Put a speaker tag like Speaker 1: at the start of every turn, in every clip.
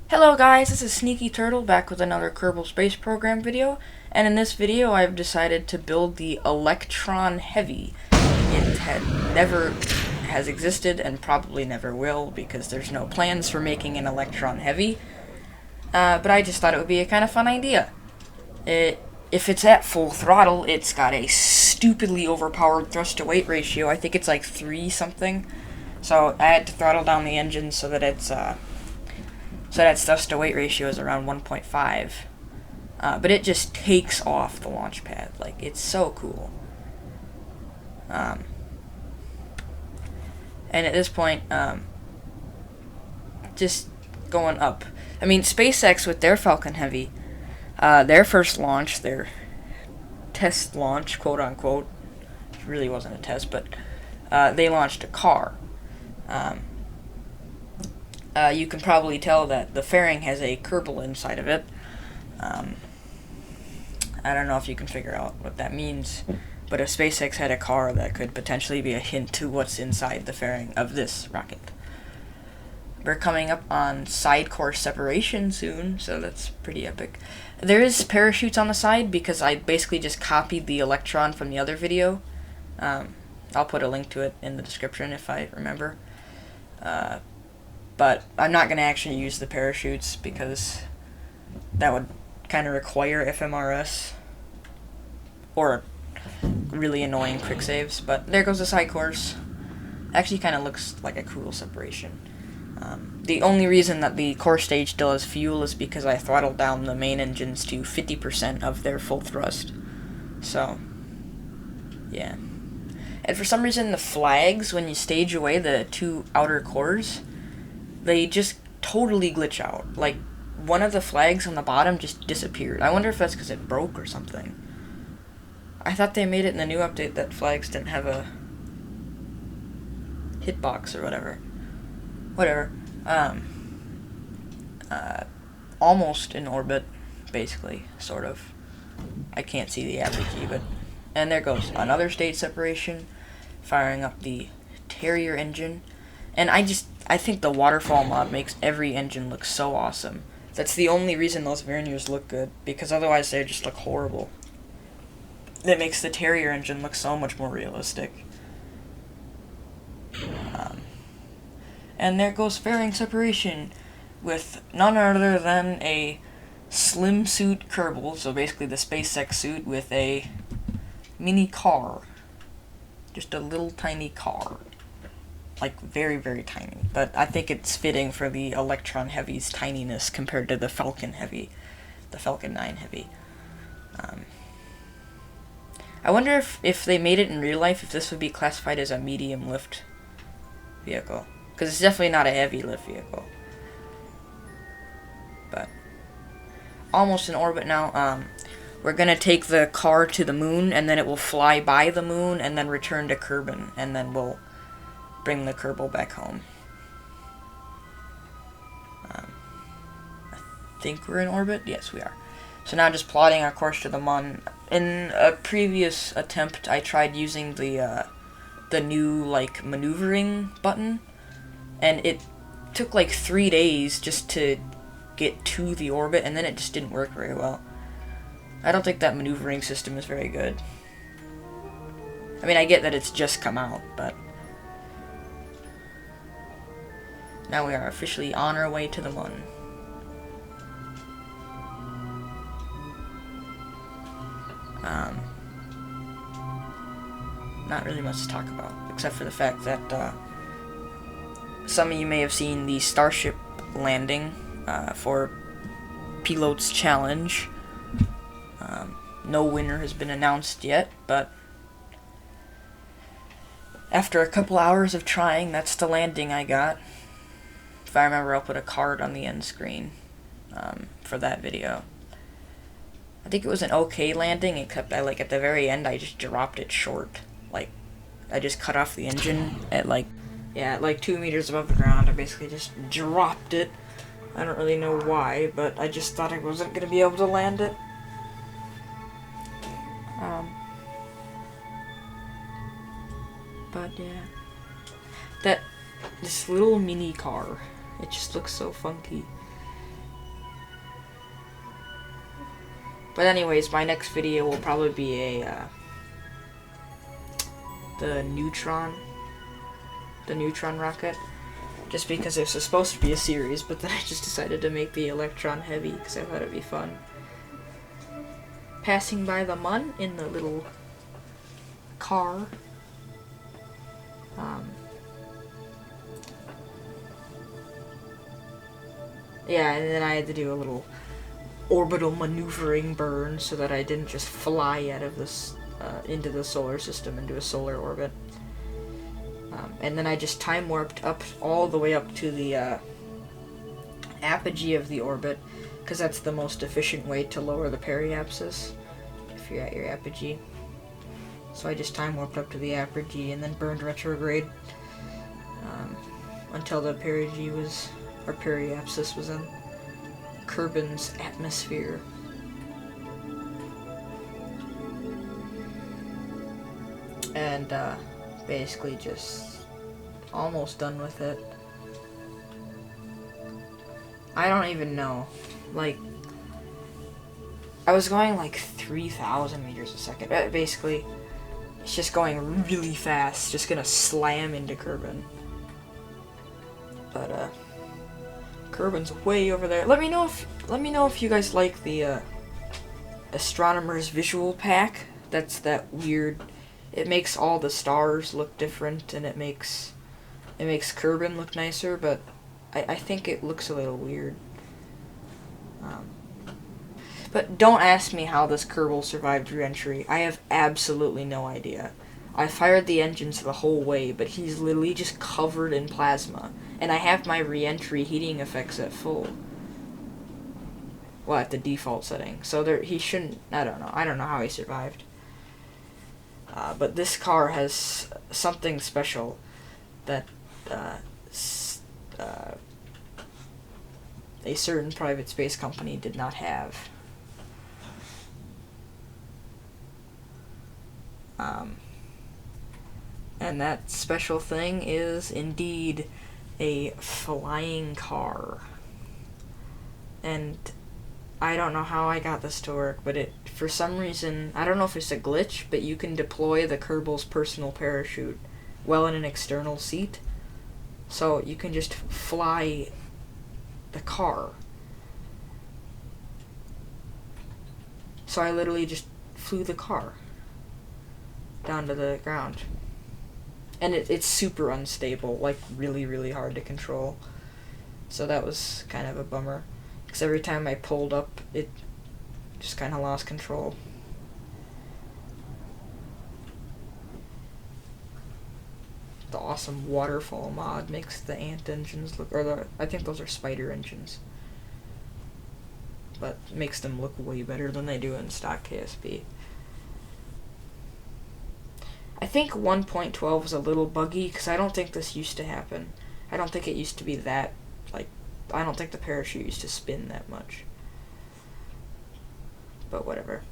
Speaker 1: Hello guys, this is Sneaky Turtle back with another Kerbal Space Program video, and in this video I've decided to build the Electron Heavy. It never has existed and probably never will because there's no plans for making an Electron Heavy, but I just thought it would be a kind of fun idea. If it's at full throttle, it's got a stupidly overpowered thrust-to-weight ratio. I think it's like 3 something, so I had to throttle down the engine so that it's so that thrust-to-weight ratio is around 1.5. But it just takes off the launch pad. Like, it's so cool. And at this point, just going up. I mean, SpaceX with their Falcon Heavy, their first launch, their test launch, quote unquote, it really wasn't a test, but they launched a car. You can probably tell that the fairing has a Kerbal inside of it. I don't know if you can figure out what that means, but if SpaceX had a car, that could potentially be a hint to what's inside the fairing of this rocket. We're coming up on side course separation soon, so that's pretty epic. There is parachutes on the side because I basically just copied the Electron from the other video. I'll put a link to it in the description if I remember. But I'm not going to actually use the parachutes because that would kind of require FMRS or really annoying quick saves. But there goes the side course. Actually kind of looks like a cool separation. The only reason that the core stage still has fuel is because I throttled down the main engines to 50% of their full thrust. So, yeah. And for some reason the flags, when you stage away the 2 outer cores, they just totally glitch out. Like, one of the flags on the bottom just disappeared. I wonder if that's because it broke or something. I thought they made it in the new update that flags didn't have a hitbox or whatever. Whatever. Almost in orbit, basically, sort of. I can't see the apogee, but... And there goes another stage separation, firing up the Terrier engine. And I think the waterfall mod makes every engine look so awesome. That's the only reason those Verniers look good, because otherwise they just look horrible. That makes the Terrier engine look so much more realistic. And there goes fairing separation with none other than a slim suit Kerbal, so basically the SpaceX suit with a mini car. Just a little tiny car. Like, very, very tiny. But I think it's fitting for the Electron Heavy's tininess compared to the Falcon Heavy. The Falcon 9 Heavy. I wonder if they made it in real life, if this would be classified as a medium lift vehicle. Because it's definitely not a heavy lift vehicle. But, almost in orbit now. We're going to take the car to the moon, and then it will fly by the moon, and then return to Kerbin, and then we'll bring the Kerbal back home. I think we're in orbit? Yes, we are. So now just plotting our course to the Mun. In a previous attempt, I tried using the new, like, maneuvering button, and it took like 3 days just to get to the orbit, and then it just didn't work very well. I don't think that maneuvering system is very good. I mean, I get that it's just come out, but... Now we are officially on our way to the Mun. Not really much to talk about, except for the fact that some of you may have seen the Starship landing for Pilots Challenge. No winner has been announced yet, but after a couple hours of trying, that's the landing I got. If I remember, I'll put a card on the end screen for that video. I think it was an okay landing, except at the very end, I just dropped it short. Like, I just cut off the engine at like 2 meters above the ground. I basically just dropped it. I don't really know why, but I just thought I wasn't going to be able to land it. But yeah. This little mini car, it just looks so funky. But anyways, my next video will probably be the neutron rocket. Just because this was supposed to be a series, but then I just decided to make the Electron heavy because I thought it'd be fun. Passing by the mun in the little car. Yeah, and then I had to do a little orbital maneuvering burn so that I didn't just fly out of this into the solar system, into a solar orbit. And then I just time warped up all the way up to the apogee of the orbit, because that's the most efficient way to lower the periapsis if you're at your apogee. So I just time warped up to the apogee and then burned retrograde until the perigee was, or periapsis was in Kerbin's atmosphere. And basically just almost done with it. I don't even know. Like, I was going like 3,000 meters a second. Basically, it's just going really fast. Just gonna slam into Kerbin. But Kerbin's way over there. Let me know if you guys like the Astronomer's Visual Pack. That's that weird. It makes all the stars look different, and it makes Kerbin look nicer, but I think it looks a little weird. But don't ask me how this Kerbal survived re-entry. I have absolutely no idea. I fired the engines the whole way, but he's literally just covered in plasma, and I have my re-entry heating effects at full. Well, at the default setting. So he shouldn't. I don't know how he survived. But this car has something special that a certain private space company did not have. And that special thing is indeed a flying car. And I don't know how I got this to work, but for some reason, I don't know if it's a glitch, but you can deploy the Kerbal's personal parachute well in an external seat. So you can just fly the car. So I literally just flew the car down to the ground. And it's super unstable, like really, really hard to control. So that was kind of a bummer. Because every time I pulled up, it just kind of lost control. The awesome waterfall mod makes the ant engines look, I think those are spider engines. But makes them look way better than they do in stock KSP. I think 1.12 was a little buggy, because I don't think this used to happen. I don't think it used to be that, like, I don't think the parachute used to spin that much. But whatever.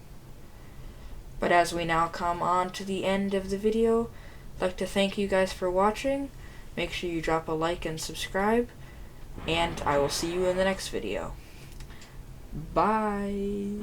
Speaker 1: But as we now come on to the end of the video, I'd like to thank you guys for watching. Make sure you drop a like and subscribe. And I will see you in the next video. Bye.